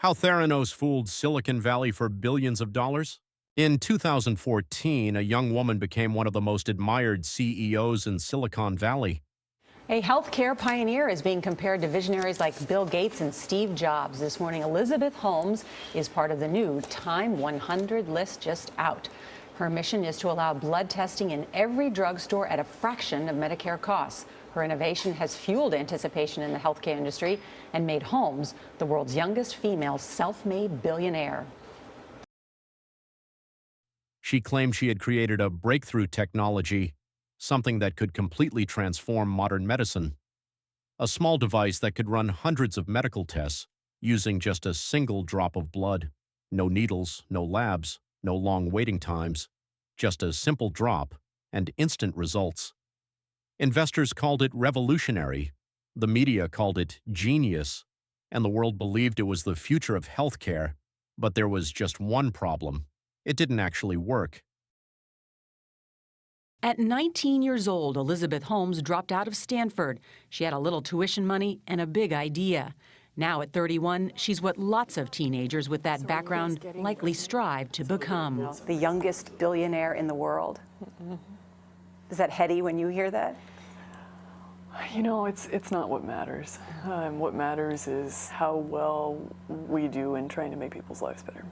How Theranos fooled Silicon Valley for billions of dollars? In 2014, a young woman became one of the most admired CEOs in Silicon Valley. A healthcare pioneer is being compared to visionaries like Bill Gates and Steve Jobs. This morning, Elizabeth Holmes is part of the new Time 100 list just out. Her mission is to allow blood testing in every drugstore at a fraction of Medicare costs. Her innovation has fueled anticipation in the healthcare industry and made Holmes the world's youngest female self-made billionaire. She claimed she had created a breakthrough technology, something that could completely transform modern medicine. A small device that could run hundreds of medical tests using just a single drop of blood. No needles, no labs, no long waiting times, just a simple drop and instant results. Investors called it revolutionary, the media called it genius, and the world believed it was the future of healthcare, but there was just one problem. It didn't actually work. At 19 years old, Elizabeth Holmes dropped out of Stanford. She had a little tuition money and a big idea. Now at 31, she's what lots of teenagers with that background likely strive to become. The youngest billionaire in the world. Is that heady when you hear that? You know, it's not what matters. What matters is how well we do in trying to make people's lives better.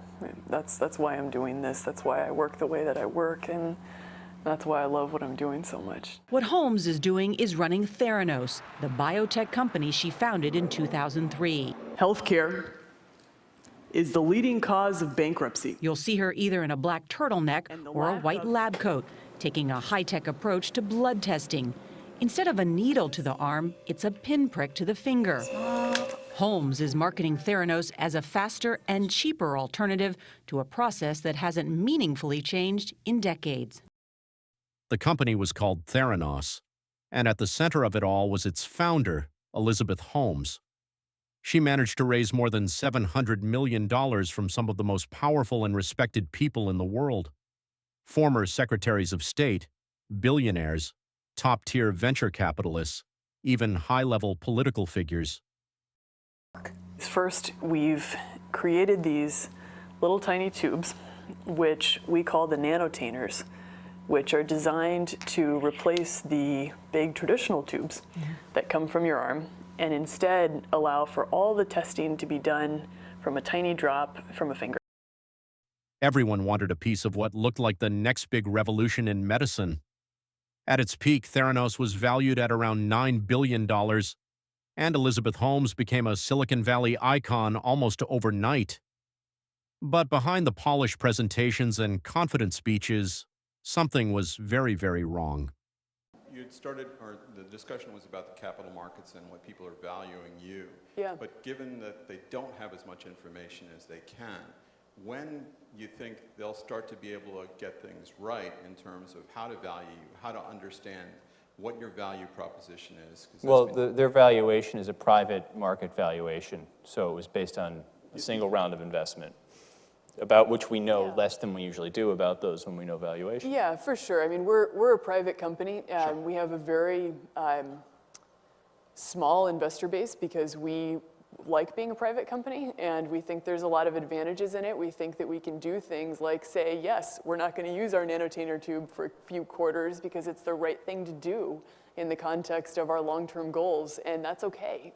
That's why I'm doing this. That's why I work the way that I work, and that's why I love what I'm doing so much. What Holmes is doing is running Theranos, the biotech company she founded in 2003. Healthcare is the leading cause of bankruptcy. You'll see her either in a black turtleneck or a white lab coat, taking a high-tech approach to blood testing. Instead of a needle to the arm, it's a pinprick to the finger. Holmes is marketing Theranos as a faster and cheaper alternative to a process that hasn't meaningfully changed in decades. The company was called Theranos, and at the center of it all was its founder, Elizabeth Holmes. She managed to raise more than $700 million from some of the most powerful and respected people in the world. Former secretaries of state, billionaires, top-tier venture capitalists, even high-level political figures. First, we've created these little tiny tubes, which we call the nanotainers, which are designed to replace the big traditional tubes that come from your arm, and instead allow for all the testing to be done from a tiny drop from a finger. Everyone wanted a piece of what looked like the next big revolution in medicine. At its peak, Theranos was valued at around $9 billion, and Elizabeth Holmes became a Silicon Valley icon almost overnight. But behind the polished presentations and confident speeches, something was very, very wrong. You had started, or the discussion was about the capital markets and what people are valuing you. Yeah. But given that they don't have as much information as they can, when you think they'll start to be able to get things right in terms of how to value you, how to understand what your value proposition is? Well, their valuation is a private market valuation, so it was based on a single round of investment, about which we know less than we usually do about those when we know valuation. Yeah, for sure. I mean, we're a private company. We have a very small investor base because we like being a private company, and we think there's a lot of advantages in it. We think that we can do things like say, yes, we're not going to use our nanotainer tube for a few quarters because it's the right thing to do in the context of our long-term goals, and that's okay.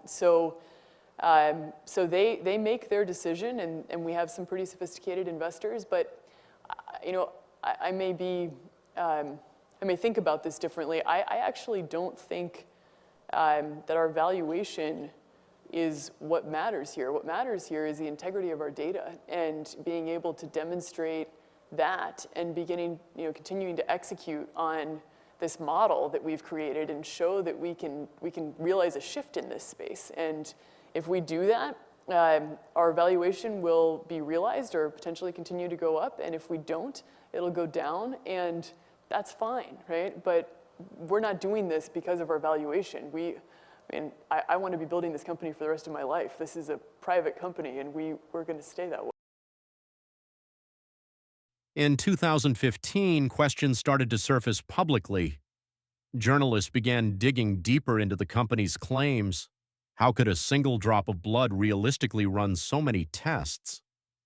So they make their decision, and we have some pretty sophisticated investors, but you know, I may think about this differently. I actually don't think that our valuation is what matters here. What matters here is the integrity of our data and being able to demonstrate that and continuing to execute on this model that we've created and show that we can realize a shift in this space. And if we do that, our valuation will be realized or potentially continue to go up. And if we don't, it'll go down, and that's fine, right? But we're not doing this because of our valuation. I want to be building this company for the rest of my life. This is a private company, and we're going to stay that way. In 2015, questions started to surface publicly. Journalists began digging deeper into the company's claims. How could a single drop of blood realistically run so many tests?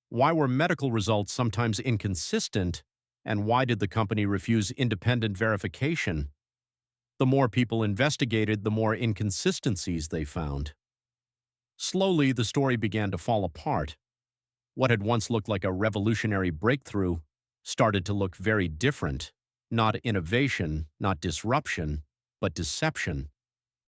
Why were medical results sometimes inconsistent? And why did the company refuse independent verification? The more people investigated, the more inconsistencies they found. Slowly, the story began to fall apart. What had once looked like a revolutionary breakthrough started to look very different. Not innovation, not disruption, but deception.